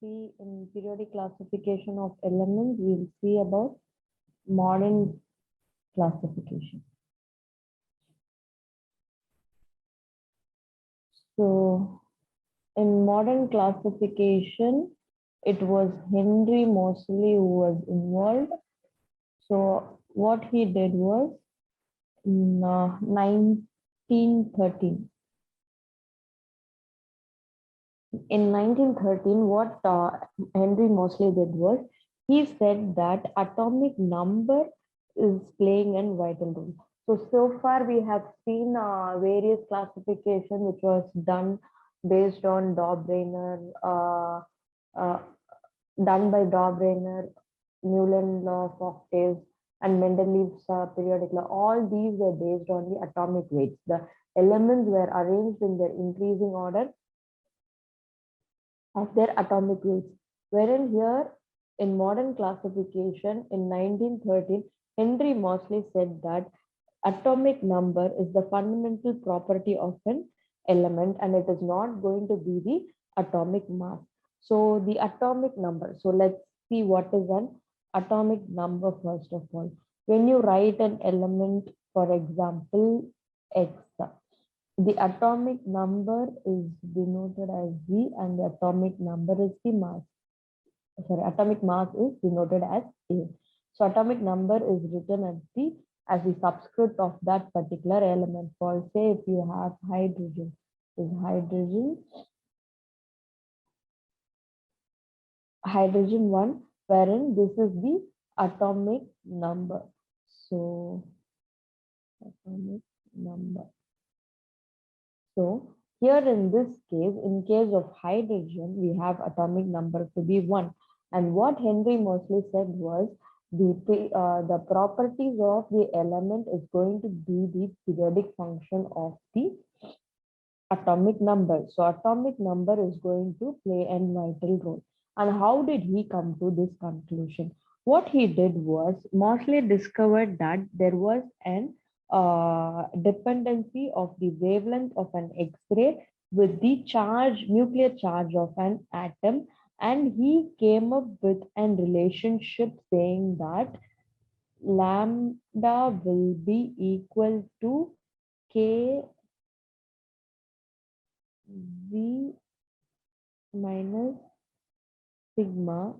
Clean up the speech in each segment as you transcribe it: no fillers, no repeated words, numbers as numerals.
see in periodic classification of elements, we'll see about modern classification. So in modern classification, it was Henry Moseley who was involved. So what he did was in 1913. In 1913, what Henry Moseley did was, he said that atomic number is playing a vital role. So far we have seen various classification which was done based on done by Daubrainer, Newland law of octaves, and Mendeleev's periodic law. All these were based on the atomic weights. The elements were arranged in their increasing order of their atomic weights. Wherein here in modern classification in 1913, Henry Moseley said that atomic number is the fundamental property of an element and it is not going to be the atomic mass. So the atomic number, so let's see what is an atomic number first of all. When you write an element, for example, X, the atomic number is denoted as V and the atomic number is the mass. Sorry, atomic mass is denoted as A. So atomic number is written as the subscript of that particular element. For say if you have hydrogen, is hydrogen 1, wherein this is the atomic number. So atomic number. So here in this case, in case of hydrogen, we have atomic number to be 1. And what Henry Moseley said was the properties of the element is going to be the periodic function of the atomic number. So atomic number is going to play a vital role. And how did he come to this conclusion? What he did was, Moseley discovered that there was an dependency of the wavelength of an X-ray with the nuclear charge of an atom, and he came up with a relationship saying that lambda will be equal to K V minus sigma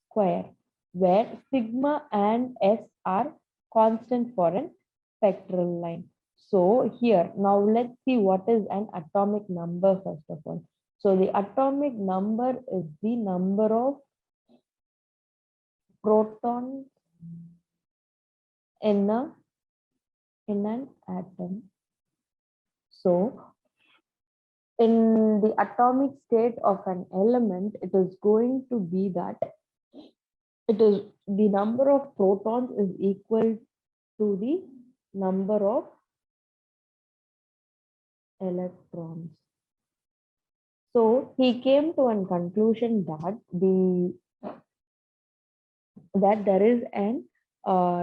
square, where sigma and S are constant for an spectral line. So here, now let's see what is an atomic number first of all. So the atomic number is the number of protons in an atom. So in the atomic state of an element, it is going to be that it is the number of protons is equal to the number of electrons. So he came to a conclusion that there is an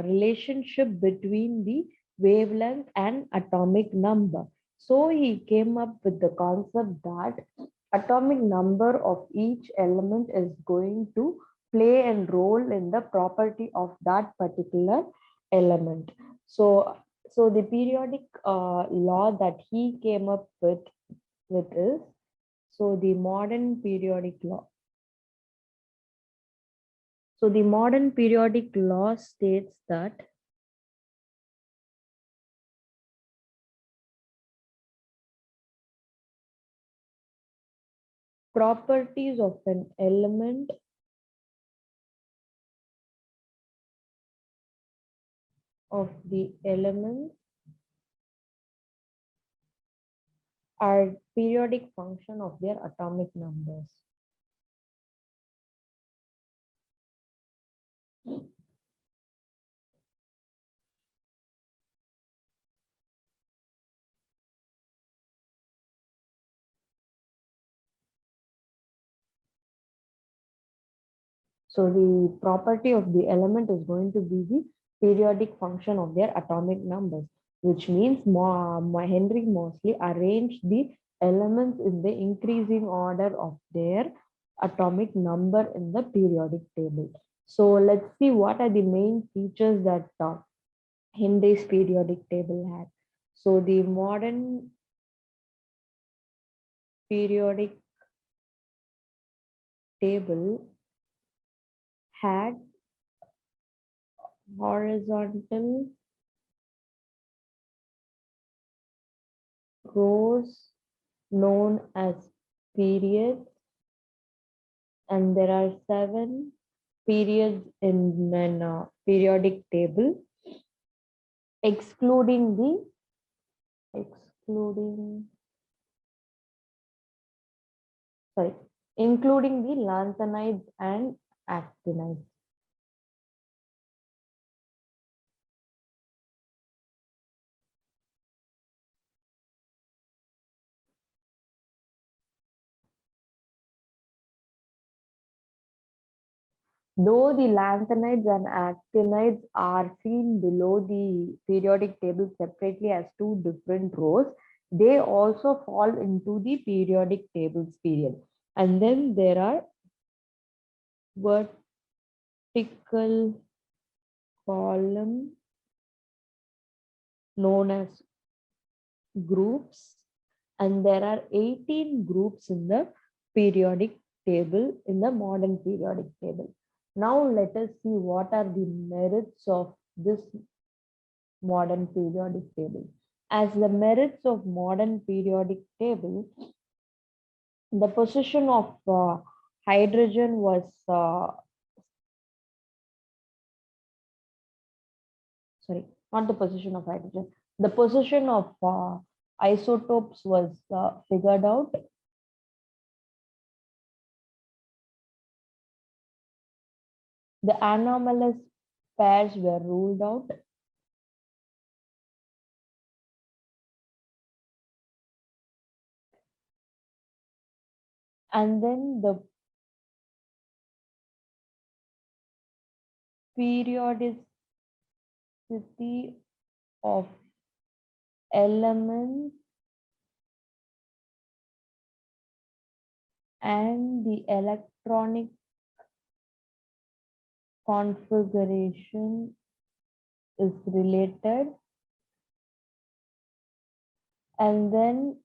relationship between the wavelength and atomic number. So he came up with the concept that atomic number of each element is going to play a role in the property of that particular element. So the periodic law that he came up with is, so the modern periodic law. So the modern periodic law states that properties of an element are periodic function of their atomic numbers. So the property of the element is going to be the periodic function of their atomic numbers, which means Henry Moseley arranged the elements in the increasing order of their atomic number in the periodic table. So let's see what are the main features that Henry's periodic table had. So the modern periodic table had horizontal rows known as periods, and there are 7 periods in an periodic table, excluding the excluding sorry including the lanthanides and actinides. Though the lanthanides and actinides are seen below the periodic table separately as 2 different rows, they also fall into the periodic tables period. And then there are vertical column known as groups, and there are 18 groups in the periodic table, in the modern periodic table. Now let us see what are the merits of this modern periodic table. As the merits of modern periodic table, the position of hydrogen was sorry, not the position of hydrogen. The position of isotopes was figured out. The anomalous pairs were ruled out. And then the periodicity of elements and the electronic configuration is related. And then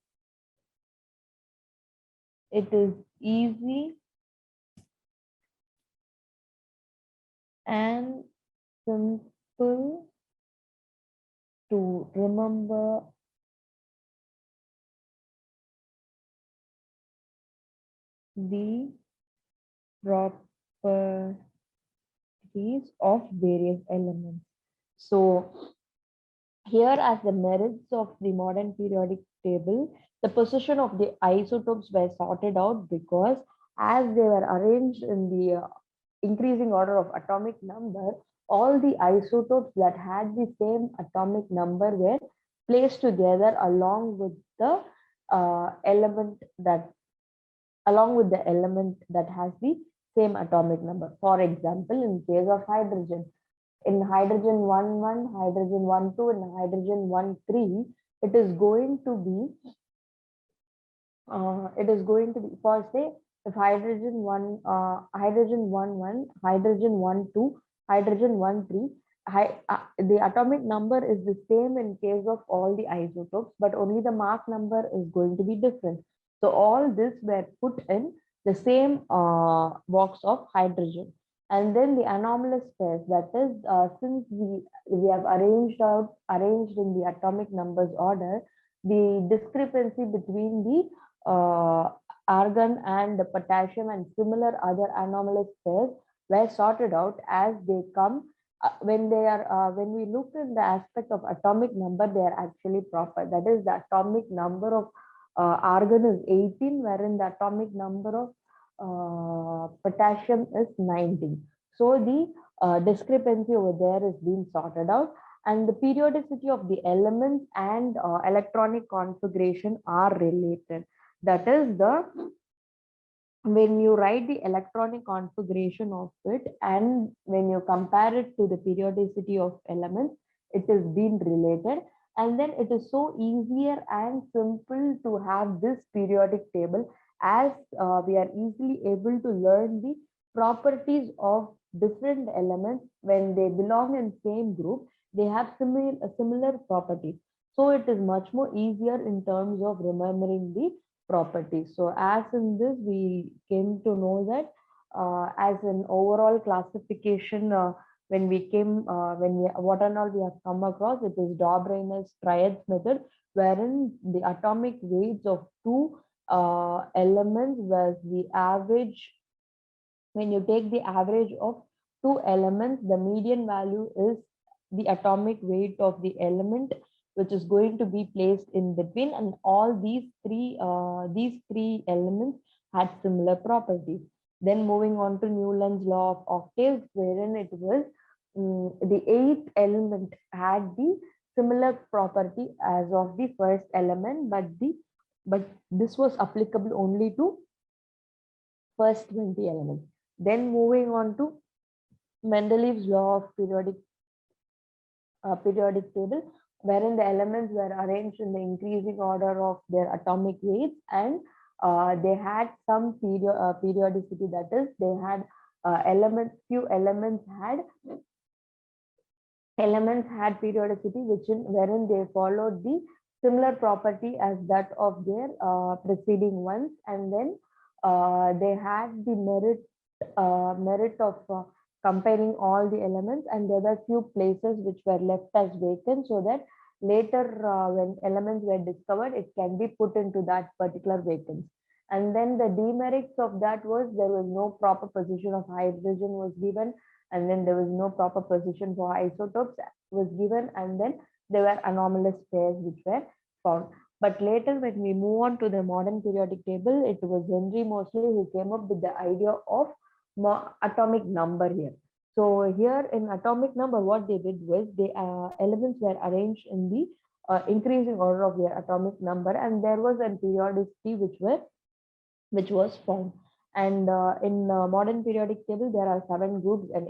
it is easy and simple to remember the properties of various elements. So here, as the merits of the modern periodic table, the position of the isotopes were sorted out because as they were arranged in the increasing order of atomic number, all the isotopes that had the same atomic number were placed together along with the element that has the same atomic number. For example, in case of hydrogen, in hydrogen 1,1, hydrogen 1,2, and hydrogen 1,3, it is going to be for say if hydrogen 1, hydrogen 1,1, hydrogen 1,2, hydrogen 1,3, the atomic number is the same in case of all the isotopes, but only the Mach number is going to be different. So all this were put in the same box of hydrogen. And then the anomalous pairs, that is, since we have arranged in the atomic numbers order, the discrepancy between the argon and the potassium and similar other anomalous pairs were sorted out as they come when we look in the aspect of atomic number, they are actually proper. That is, the atomic number of argon is 18, wherein the atomic number of potassium is 19. So the discrepancy over there is being sorted out, and the periodicity of the elements and electronic configuration are related. That is, when you write the electronic configuration of it and when you compare it to the periodicity of elements, it is being related. And then it is so easier and simple to have this periodic table as we are easily able to learn the properties of different elements when they belong in same group. They have similar properties, so it is much more easier in terms of remembering the properties. So as in this, we came to know that as an overall classification, when we what and all we have come across, it is Dobereiner's triads method, wherein the atomic weights of two elements was the average. When you take the average of two elements, the median value is the atomic weight of the element which is going to be placed in between, and all these three elements had similar properties. Then moving on to Newland's law of octaves, wherein it was the eighth element had the similar property as of the first element, but this was applicable only to first 20 elements. Then moving on to Mendeleev's law of periodic table, wherein the elements were arranged in the increasing order of their atomic weights, and they had some periodicity. That is, they had few elements had periodicity, wherein they followed the similar property as that of their preceding ones, and then they had the merit of comparing all the elements, and there were few places which were left as vacant, so that later when elements were discovered, it can be put into that particular vacancy. And then the demerits of that was there was no proper position of hydrogen was given, and then there was no proper position for isotopes was given, and then there were anomalous pairs which were found. But later, when we move on to the modern periodic table, it was Henry Moseley who came up with the idea of atomic number here. So here in atomic number, what they did was the elements were arranged in the increasing order of their atomic number, and there was a periodicity which was found. And in modern periodic table, there are 7 groups and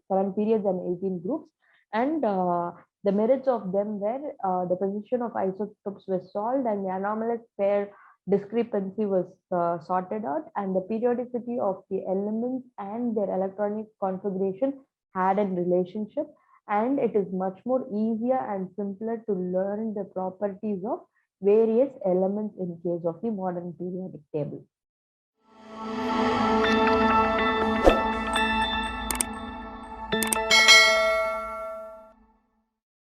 7 periods and 18 groups. And the merits of them were the position of isotopes was solved, and the anomalous pair discrepancy was sorted out, and the periodicity of the elements and their electronic configuration had a relationship, and it is much more easier and simpler to learn the properties of various elements in case of the modern periodic table.